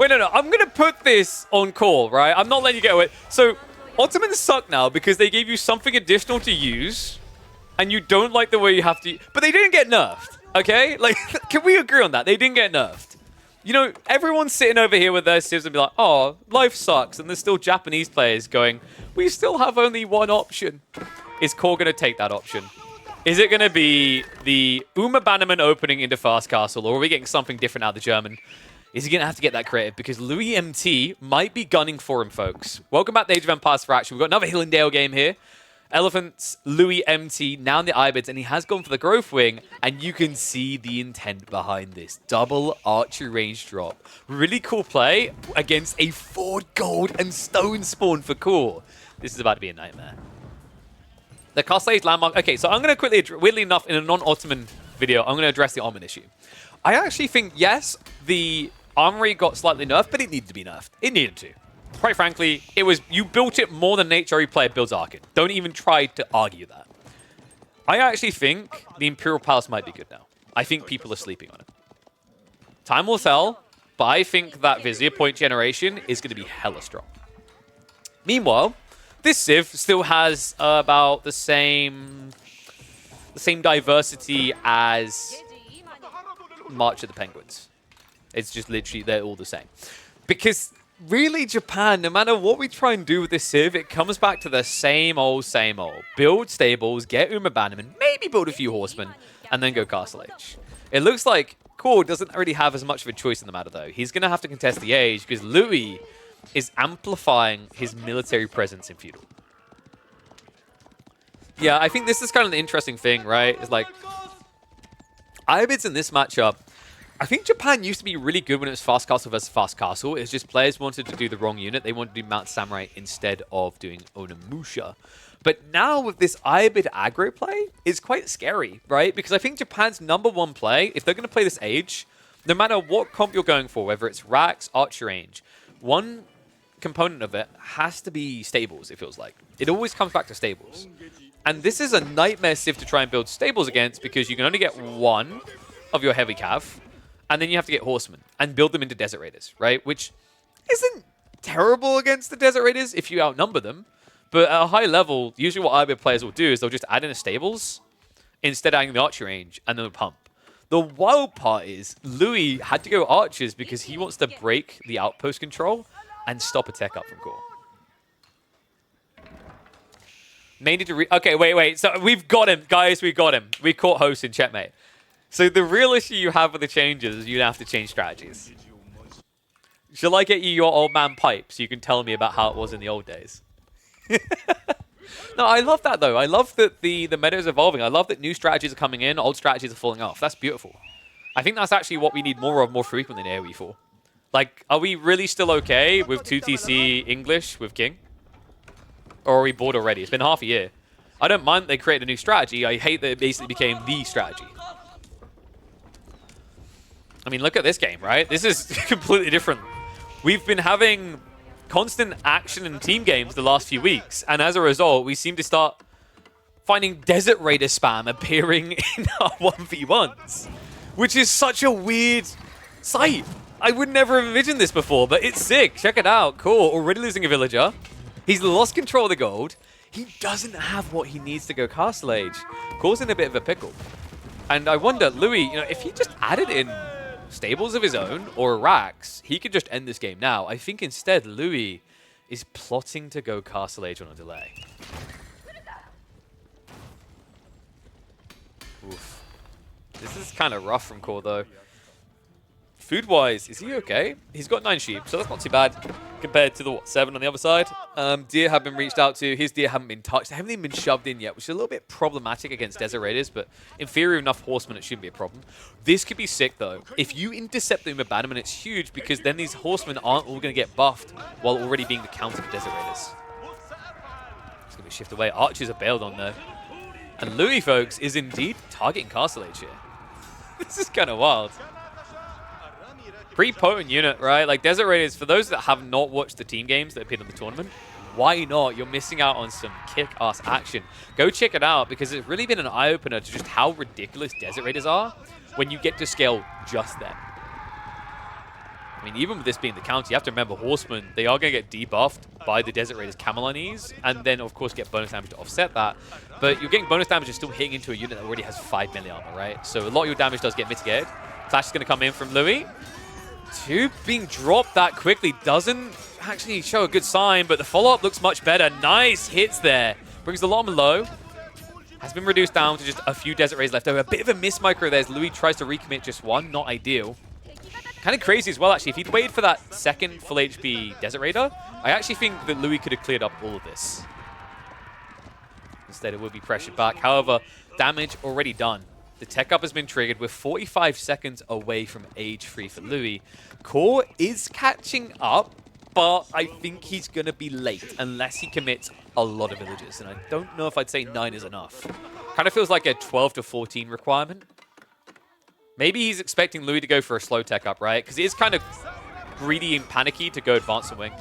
Wait, no. I'm going to put this on call, right? I'm not letting you get away. So, Ottomans suck now because they gave you something additional to use, and you don't like the way you have to... But they didn't get nerfed, okay? Like, can we agree on that? They didn't get nerfed. You know, everyone's sitting over here with their civs and be like, oh, life sucks. And there's still Japanese players going, we still have only one option. Is Core going to take that option? Is it going to be the Uma Bannerman opening into Fast Castle, or are we getting something different out of the German? Is he going to have to get that creative? Because Louis MT might be gunning for him, folks. Welcome back to Age of Empires for action. We've got another Hillendale game here. Elephants, Louis MT, now in the Ayyubids, and he has gone for the growth wing, and you can see the intent behind this. Double archery range drop. Really cool play against a Ford Gold and Stone Spawn for Core. This is about to be a nightmare. The Castle Age landmark. Okay, so I'm going to quickly, weirdly enough, in a non-Ottoman video, I'm going to address the Ottoman issue. I actually think, yes, the armory got slightly nerfed, but it needed to be nerfed. It needed to. Quite frankly, it was you built it more than an HRE player builds Arkin. Don't even try to argue that. I actually think the Imperial Palace might be good now. I think people are sleeping on it. Time will tell, but I think that Vizier point generation is going to be hella strong. Meanwhile, this Civ still has about the same diversity as March of the Penguins. It's just literally, they're all the same. Because really, Japan, no matter what we try and do with this Civ, it comes back to the same old, same old. Build stables, get Uma Bannerman, maybe build a few horsemen, and then go Castle Age. It looks like Core doesn't really have as much of a choice in the matter, though. He's going to have to contest the Age because Louis is amplifying his military presence in Feudal. Yeah, I think this is kind of the interesting thing, right? It's like, Ayyubids in this matchup, I think Japan used to be really good when it was Fast Castle versus Fast Castle. It's just players wanted to do the wrong unit. They wanted to do Mount Samurai instead of doing Onimusha. But now with this Ayyubid aggro play, it's quite scary, right? Because I think Japan's #1 play, if they're going to play this Age, no matter what comp you're going for, whether it's Rax, Archer Range, one component of it has to be stables, it feels like. It always comes back to stables. And this is a nightmare Civ to try and build stables against because you can only get one of your heavy cav, and then you have to get horsemen and build them into Desert Raiders, right? Which isn't terrible against the Desert Raiders if you outnumber them. But at a high level, usually what Ayyubid players will do is they'll just add in a stables instead of adding the archer range and then they'll pump. The wild part is Louis had to go archers because he wants to break the outpost control and stop a tech up from Core. May need to okay, wait. So we've got him, guys. We got him. We caught host in checkmate. So the real issue you have with the changes is you have to change strategies. Shall I get you your old man pipe so you can tell me about how it was in the old days? No, I love that though. I love that the meta is evolving. I love that new strategies are coming in, old strategies are falling off. That's beautiful. I think that's actually what we need more of more frequently in AoE 4. Like, are we really still okay with 2TC English with King? Or are we bored already? It's been half a year. I don't mind that they created a new strategy. I hate that it basically became the strategy. I mean, look at this game, right? This is completely different. We've been having constant action in team games the last few weeks, and as a result, we seem to start finding Desert Raider spam appearing in our 1v1s, which is such a weird sight. I would never have envisioned this before, but it's sick. Check it out. Cool. Already losing a villager. He's lost control of the gold. He doesn't have what he needs to go Castle Age, causing a bit of a pickle. And I wonder, Louis, you know, if he just added in stables of his own or racks, he could just end this game now. I think instead Louis is plotting to go Castle Age on a delay. Oof. This is kind of rough from Core though. Food-wise, is he okay? He's got 9 sheep, so that's not too bad compared to the, what, 7 on the other side. Deer have been reached out to. His deer haven't been touched. They haven't even been shoved in yet, which is a little bit problematic against Desert Raiders, but in theory, with enough horsemen, it shouldn't be a problem. This could be sick, though. If you intercept the Uma Bannerman, it's huge, because then these horsemen aren't all going to get buffed while already being the counter for Desert Raiders. It's going to be a shift away. Archers are bailed on, though. And Louis, folks, is indeed targeting Castle Age here. This is kind of wild. Pretty potent unit, right? Like, Desert Raiders, for those that have not watched the team games that appeared on the tournament, why not? You're missing out on some kick-ass action. Go check it out, because it's really been an eye-opener to just how ridiculous Desert Raiders are when you get to scale just them. I mean, even with this being the counter, you have to remember Horsemen, they are going to get debuffed by the Desert Raiders' Camelonese, and then, of course, get bonus damage to offset that. But you're getting bonus damage and still hitting into a unit that already has 5 melee armor, right? So a lot of your damage does get mitigated. Clash is going to come in from Louis. 2 being dropped that quickly doesn't actually show a good sign, but the follow-up looks much better. Nice hits there. Brings the Lotman low. Has been reduced down to just a few Desert Raiders left over. A bit of a miss micro there as Louis tries to recommit just one. Not ideal. Kind of crazy as well, actually. If he'd waited for that second full HP Desert Raider, I actually think that Louis could have cleared up all of this. Instead, it would be pressured back. However, damage already done. The tech up has been triggered. We're 45 seconds away from age 3 for Louis. Core is catching up, but I think he's going to be late unless he commits a lot of villages. And I don't know if I'd say 9 is enough. Kind of feels like a 12 to 14 requirement. Maybe he's expecting Louis to go for a slow tech up, right? Because he is kind of greedy and panicky to go advance and wing.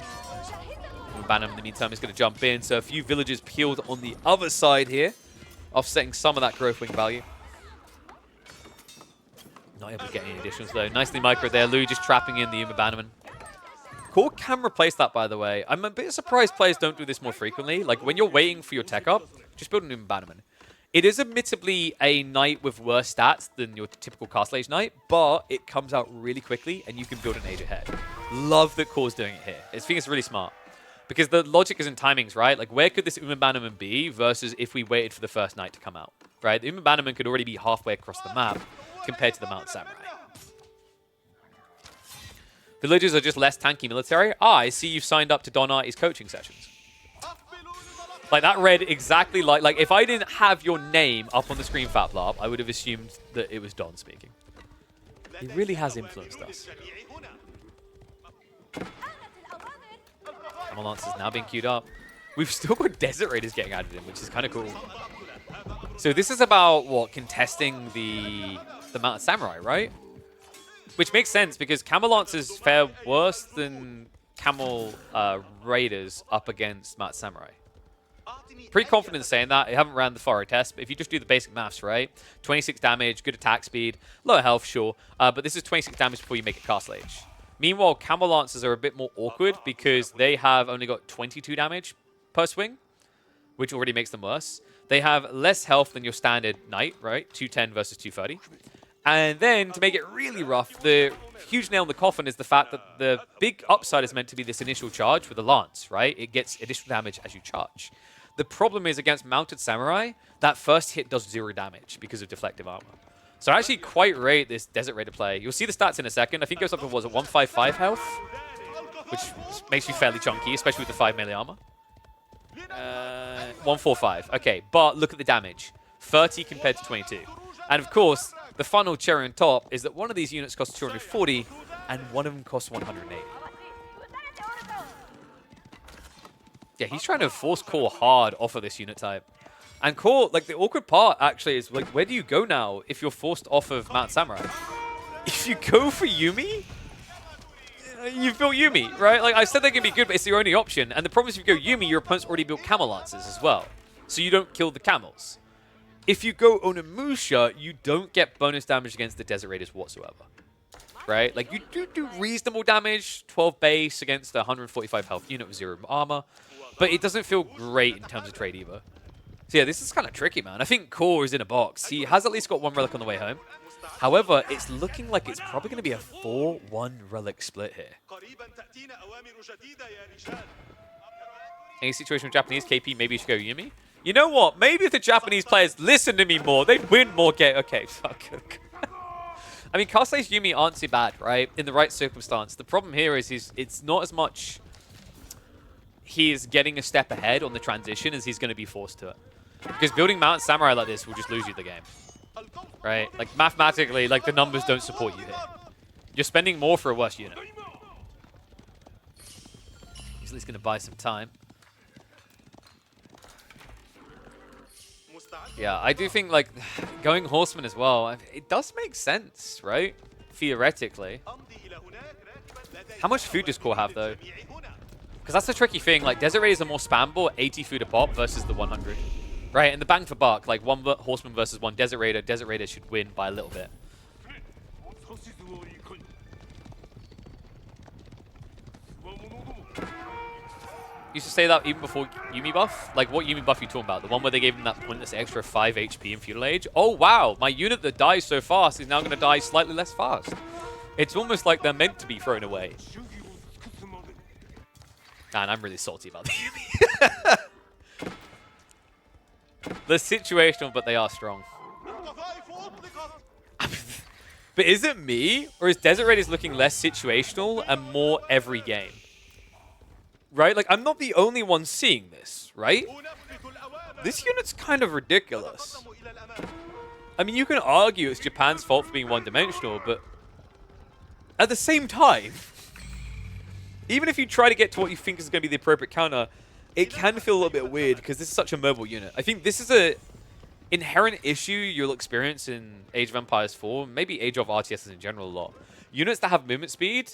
Banham, in the meantime, is going to jump in. So a few villages peeled on the other side here, offsetting some of that growth wing value. Not able to get any additions, though. Nicely micro there. Louis just trapping in the Uma Bannerman. Core can replace that, by the way. I'm a bit surprised players don't do this more frequently. Like, when you're waiting for your tech up, just build an Uma Bannerman. It is admittedly a knight with worse stats than your typical Castle Age knight, but it comes out really quickly, and you can build an age ahead. Love that Core's doing it here. I think it's really smart. Because the logic is in timings, right? Like, where could this Uma Bannerman be versus if we waited for the first knight to come out, right? The Uma Bannerman could already be halfway across the map compared to the Mount Samurai. Villagers are just less tanky military. Ah, I see you've signed up to Don Artie's coaching sessions. Like, that read exactly like if I didn't have your name up on the screen, FatBlab, I would have assumed that it was Don speaking. He really has influenced us. Camel Lance is now being queued up. We've still got Desert Raiders getting added in, which is kind of cool. So this is about, what, contesting the Mounted Samurai, right? Which makes sense, because Camel Lancers fare worse than Camel Raiders up against Mounted Samurai. Pretty confident saying that. I haven't ran the Faro test, but if you just do the basic maths, right? 26 damage, good attack speed, lower health, sure. But this is 26 damage before you make it Castle Age. Meanwhile, Camel Lancers are a bit more awkward because they have only got 22 damage per swing, which already makes them worse. They have less health than your standard knight, right? 210 versus 230. And then, to make it really rough, the huge nail in the coffin is the fact that the big upside is meant to be this initial charge with the lance, right? It gets additional damage as you charge. The problem is, against Mounted Samurai, that first hit does 0 damage because of deflective armor. So I actually quite rate this Desert Raider play. You'll see the stats in a second. I think it goes up to, what was it, 155 health? Which makes you fairly chunky, especially with the 5 melee armor. 145. Okay, but look at the damage. 30 compared to 22. And of course, the final cherry on top is that one of these units costs 240, and one of them costs 180. Yeah, he's trying to force Core hard off of this unit type. And Core, like, the awkward part, actually, is, like, where do you go now if you're forced off of Mount Samurai? If you go for Yumi, you've built Yumi, right? Like, I said they can be good, but it's your only option. And the problem is if you go Yumi, your opponent's already built Camel Lancers as well. So you don't kill the camels. If you go Onimusha, you don't get bonus damage against the Desert Raiders whatsoever. Right? Like, you do reasonable damage, 12 base against a 145 health unit with 0 armor. But it doesn't feel great in terms of trade either. So yeah, this is kind of tricky, man. I think Core is in a box. He has at least got 1 relic on the way home. However, it's looking like it's probably going to be a 4-1 relic split here. Any situation with Japanese KP, maybe you should go Yumi. You know what? Maybe if the Japanese players listen to me more, they'd win more games. Okay, fuck. I mean, Castle Age Yumi aren't too bad, right? In the right circumstance. The problem here is it's not as much he is getting a step ahead on the transition as he's going to be forced to it. Because building Mounted Samurai like this will just lose you the game. Right? Like, mathematically, like, the numbers don't support you here. You're spending more for a worse unit. He's at least going to buy some time. Yeah, I do think, like, going Horseman as well, it does make sense, right? Theoretically. How much food does Core have, though? Because that's the tricky thing. Like, Desert Raiders are more spammable, 80 food a pop versus the 100. Right, and the bang for buck, like, 1 Horseman versus 1 Desert Raider should win by a little bit. used to say that even before Yumi buff. Like, what Yumi buff are you talking about? The one where they gave him that pointless extra 5 HP in Feudal Age? Oh, wow. My unit that dies so fast is now going to die slightly less fast. It's almost like they're meant to be thrown away. And I'm really salty about the Yumi. They're situational, but they are strong. But is it me, or is Desert Raiders looking less situational and more every game? Right? Like, I'm not the only one seeing this, right? This unit's kind of ridiculous. I mean, you can argue it's Japan's fault for being one-dimensional, but at the same time, even if you try to get to what you think is going to be the appropriate counter, it can feel a little bit weird because this is such a mobile unit. I think this is a inherent issue you'll experience in Age of Empires 4, maybe Age of RTSs in general a lot. Units that have movement speed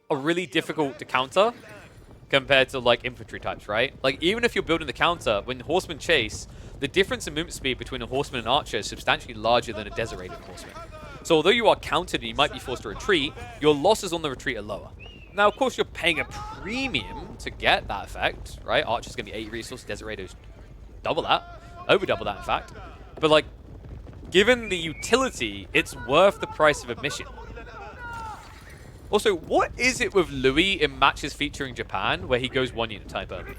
are really difficult to counter compared to like infantry types, right? Like even if you're building the counter, when horsemen chase, the difference in movement speed between a horseman and archer is substantially larger than a Desert Raider horseman. So although you are countered and you might be forced to retreat, your losses on the retreat are lower. Now, of course, you're paying a premium to get that effect, right? Archer's going to be 8 resources, Desert Raiders double that. Over double that, in fact. But, like, given the utility, it's worth the price of admission. Also, what is it with Louis in matches featuring Japan where he goes 1 unit type early?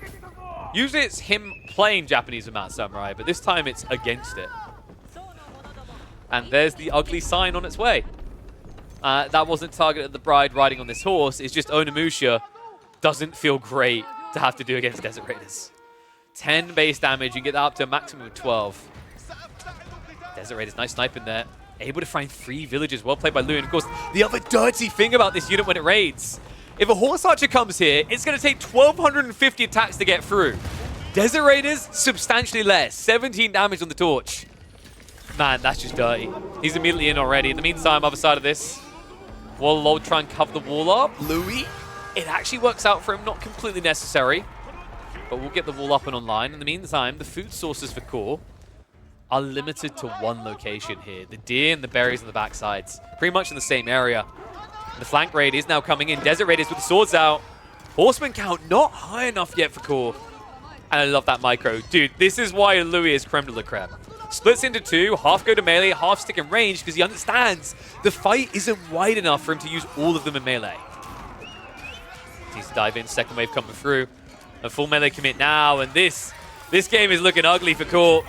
Usually it's him playing Japanese with Mount Samurai, but this time it's against it. And there's the ugly sign on its way. That wasn't targeted at the bride riding on this horse. It's just Onimusha doesn't feel great to have to do against Desert Raiders. 10 base damage, you get that up to a maximum of 12. Desert Raiders, nice sniping there. Able to find 3 villages, well played by Louis. And of course, the other dirty thing about this unit when it raids, if a horse archer comes here, it's going to take 1,250 attacks to get through. Desert Raiders, substantially less. 17 damage on the torch. Man, that's just dirty. He's immediately in already. In the meantime, other side of this, Warlord try and cover the wall up. Louis, it actually works out for him, not completely necessary. But we'll get the wall up and online. In the meantime, the food sources for core are limited to 1 location here. The deer and the berries on the backsides, pretty much in the same area. The flank raid is now coming in. Desert Raiders with the swords out. Horseman count not high enough yet for core. And I love that micro. Dude, this is why Louis is creme de la creme. Splits into 2, half go to melee, half stick in range because he understands the fight isn't wide enough for him to use all of them in melee. Needs to dive in, second wave coming through. A full melee commit now, and this game is looking ugly for core.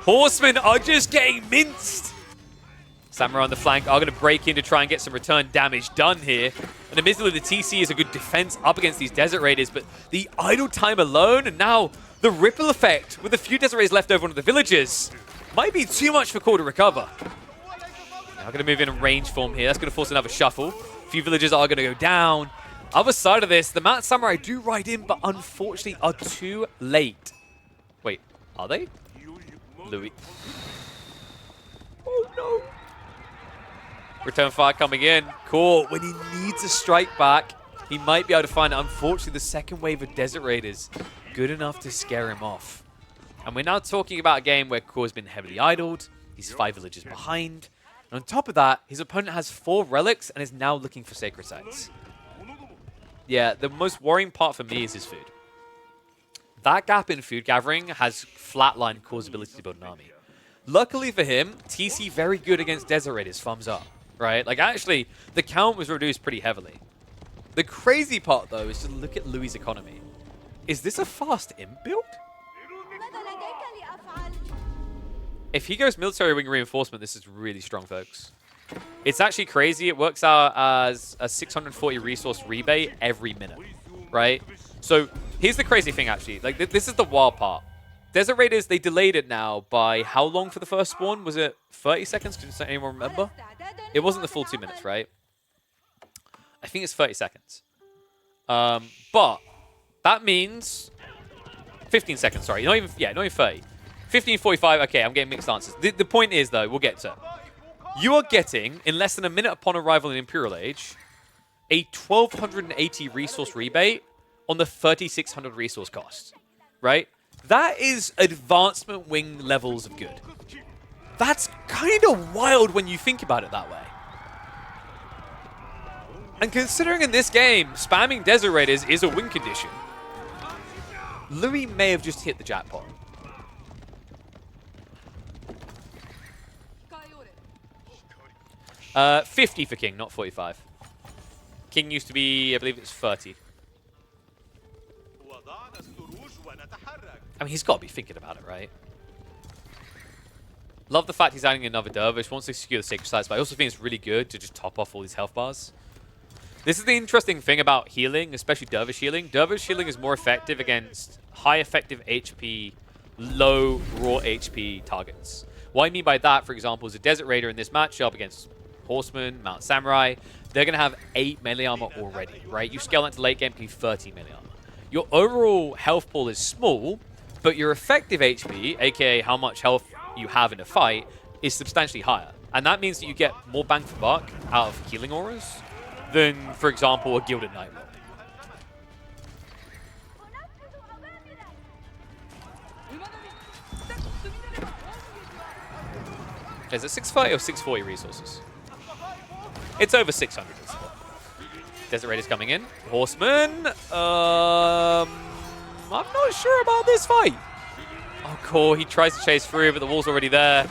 Horsemen are just getting minced. Samurai on the flank are going to break in to try and get some return damage done here. And admittedly, the TC is a good defense up against these Desert Raiders, but the idle time alone, and now the ripple effect with a few Desert Raiders left over on the villagers, might be too much for core to recover. Now going to move in range form here. That's going to force another shuffle. A few villagers are going to go down. Other side of this, the Mount Samurai do ride in, but unfortunately are too late. Wait, are they? Louis. Oh, no. Return fire coming in. Core, when he needs a strike back, he might be able to find it. Unfortunately, the second wave of Desert Raiders, good enough to scare him off. And we're now talking about a game where Core's been heavily idled. He's 5 villages behind. And on top of that, his opponent has 4 relics and is now looking for sacred sites. Yeah, the most worrying part for me is his food. That gap in food gathering has flatlined Core's ability to build an army. Luckily for him, TC very good against Desert Raiders, thumbs up, right? Like, actually, the count was reduced pretty heavily. The crazy part, though, is to look at Louis' economy. Is this a fast imp build? If he goes military wing reinforcement, this is really strong, folks. It's actually crazy. It works out as a 640 resource rebate every minute, right? So here's the crazy thing, actually. Like, this is the wild part. Desert Raiders, they delayed it now by how long for the first spawn? Was it 30 seconds? Does anyone remember? It wasn't the full 2 minutes, right? I think it's 30 seconds. But that means 15 seconds, sorry. Not even 30. 15:45, okay, I'm getting mixed answers. The point is, though, we'll get to it. You are getting, in less than a minute upon arrival in Imperial Age, a 1,280 resource rebate on the 3,600 resource cost, right? That is advancement wing levels of good. That's kind of wild when you think about it that way. And considering in this game, spamming Desert Raiders is a win condition, Louis may have just hit the jackpot. Uh, 50 for King, not 45. King used to be, I believe it's 30. I mean, he's got to be thinking about it, right? Love the fact he's adding another Dervish. Wants to secure the Sacred Sites, but I also think it's really good to just top off all these health bars. This is the interesting thing about healing, especially Dervish healing. Dervish healing is more effective against high effective HP, low raw HP targets. What I mean by that, for example, is a Desert Raider in this matchup against Horseman, Mount Samurai. They're going to have 8 melee armor already, right? You scale that to late game, you 13 melee armor. Your overall health pool is small, but your effective HP, aka how much health you have in a fight, is substantially higher. And that means that you get more bang for buck out of healing auras than, for example, a Gilded Night Lord. Is it 630 or 640 resources? It's over 600. Desert Raiders coming in. Horseman. I'm not sure about this fight. Oh, Core, he tries to chase through, but the wall's already there.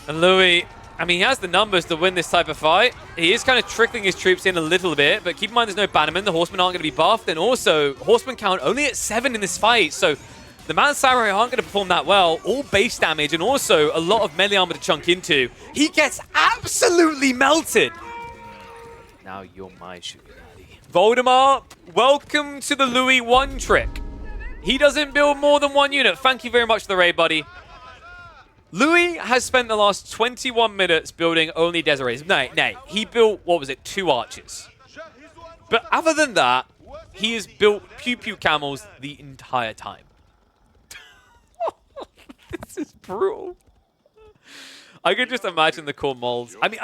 And Louis, I mean, he has the numbers to win this type of fight. He is kind of trickling his troops in a little bit, but keep in mind there's no Bannerman. The Horsemen aren't going to be buffed. And also, Horseman count only at 7 in this fight. So the Mount Samurai aren't going to perform that well. All base damage and also a lot of melee armor to chunk into. He gets absolutely melted. Now you're my sugar daddy. Voldemort, welcome to the Louis 1 trick. He doesn't build more than 1 unit. Thank you very much for the raid, buddy. Louis has spent the last 21 minutes building only Desert Raiders. Nay, he built, what was it, 2 archers. But other than that, he has built Pew Pew Camels the entire time. This is brutal. I could just imagine the core molds. I mean,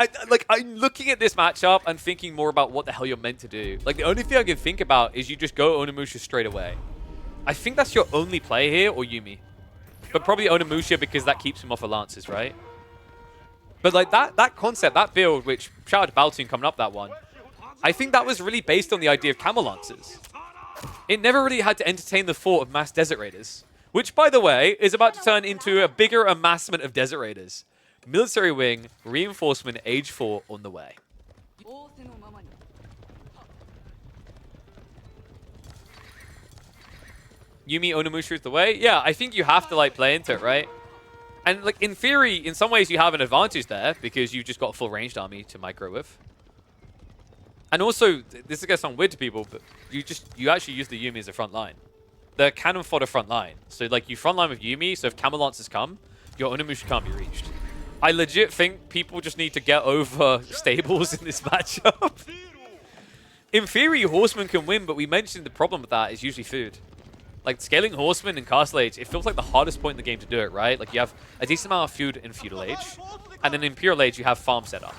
I'm looking at this matchup and thinking more about what the hell you're meant to do. Like, the only thing I can think about is you just go Onimusha straight away. I think that's your only play here, or Yuumi. But probably Onimusha because that keeps him off of Lances, right? But like that concept, that build, which shout out to Baltoon coming up that one, I think that was really based on the idea of Camel Lancers. It never really had to entertain the thought of mass Desert Raiders, which, by the way, is about to turn into a bigger amassment of Desert Raiders. Military Wing, Reinforcement, Age 4 on the way. Yuumi Onimusha is the way? Yeah, I think you have to like play into it, right? And like in theory, in some ways you have an advantage there because you've just got a full ranged army to micro with. And also, this is gonna sound weird to people, but you actually use the Yuumi as a front line. The cannon fodder front line. So like you front line with Yuumi, so if Camel Lancers come, your Onimusha can't be reached. I legit think people just need to get over stables in this matchup. In theory, Horsemen can win, but we mentioned the problem with that is usually food. Like, scaling Horsemen in Castle Age, it feels like the hardest point in the game to do it, right? Like, you have a decent amount of food in Feudal Age, and then in Imperial Age, you have farm set up.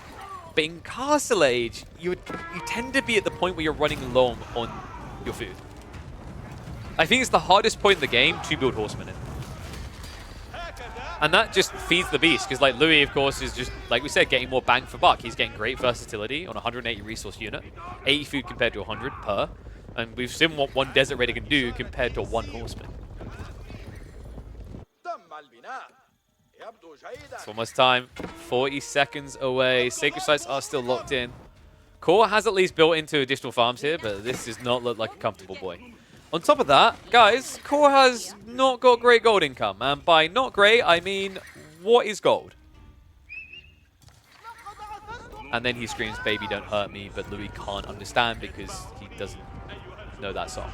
But in Castle Age, you tend to be at the point where you're running low on your food. I think it's the hardest point in the game to build Horsemen in. And that just feeds the beast, because like Louis, of course, is just, like we said, getting more bang for buck. He's getting great versatility on a 180 resource unit, 80 food compared to 100 per. And we've seen what one Desert Raider can do compared to one Horseman. It's almost time. 40 seconds away. Sacred Sites are still locked in. Core has at least built into additional farms here, but this does not look like a comfortable boy. On top of that, guys, Core has not got great gold income. And by not great, I mean, what is gold? And then he screams, "Baby, don't hurt me," but Louis can't understand because he doesn't know that song.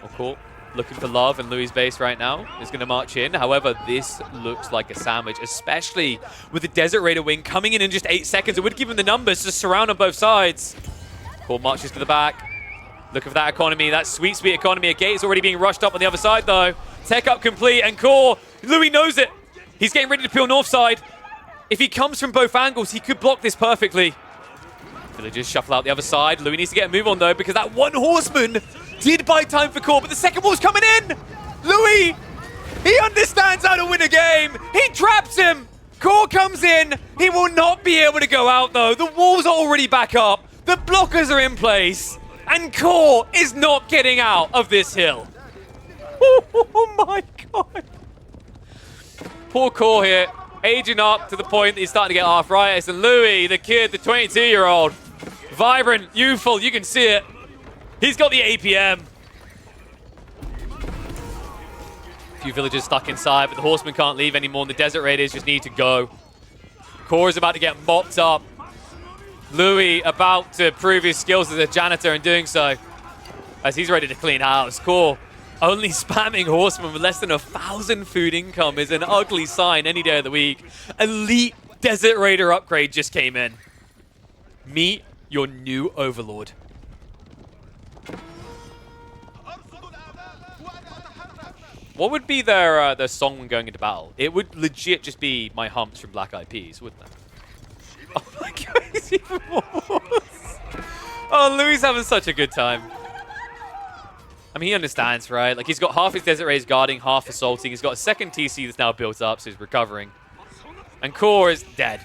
Oh, cool. Looking for love in Louis' base right now. Is going to march in. However, this looks like a sandwich, especially with the Desert Raider wing coming in just 8 seconds. It would give him the numbers to surround on both sides. Cool, marches to the back. Looking for that economy, that sweet, sweet economy. A gate is already being rushed up on the other side, though. Tech up complete, and Core, Louis knows it. He's getting ready to peel north side. If he comes from both angles, he could block this perfectly. Villagers shuffle out the other side. Louis needs to get a move on, though, because that one Horseman did buy time for Core, but the second wall's coming in! Louis! He understands how to win a game! He traps him! Core comes in! He will not be able to go out, though. The walls are already back up. The blockers are in place. And Core is not getting out of this hill. Oh my god. Poor Core here, aging up to the point that he's starting to get arthritis. And Louis, the kid, the 22-year-old, vibrant, youthful, you can see it. He's got the APM. A few villagers stuck inside, but the horsemen can't leave anymore, and the desert raiders just need to go. Core is about to get mopped up. Louis about to prove his skills as a janitor in doing so, as he's ready to clean house. Core only spamming horsemen with less than 1,000 food income is an ugly sign any day of the week. Elite Desert Raider upgrade just came in. Meet your new overlord. What would be their song when going into battle? It would legit just be My Humps from Black Eyed Peas, wouldn't it? Oh my god, he's even worse. Oh, Louis having such a good time. I mean, he understands, right? Like, he's got half his Desert Rays guarding, half assaulting. He's got a second TC that's now built up, so he's recovering. And Core is dead.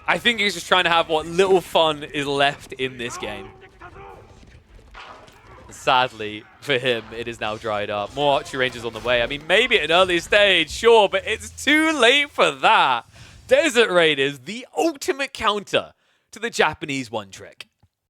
I think he's just trying to have what little fun is left in this game. Sadly, for him, it is now dried up. More archery ranges on the way. I mean, maybe at an early stage, sure, but it's too late for that. Desert Raiders, the ultimate counter to the Japanese one-trick.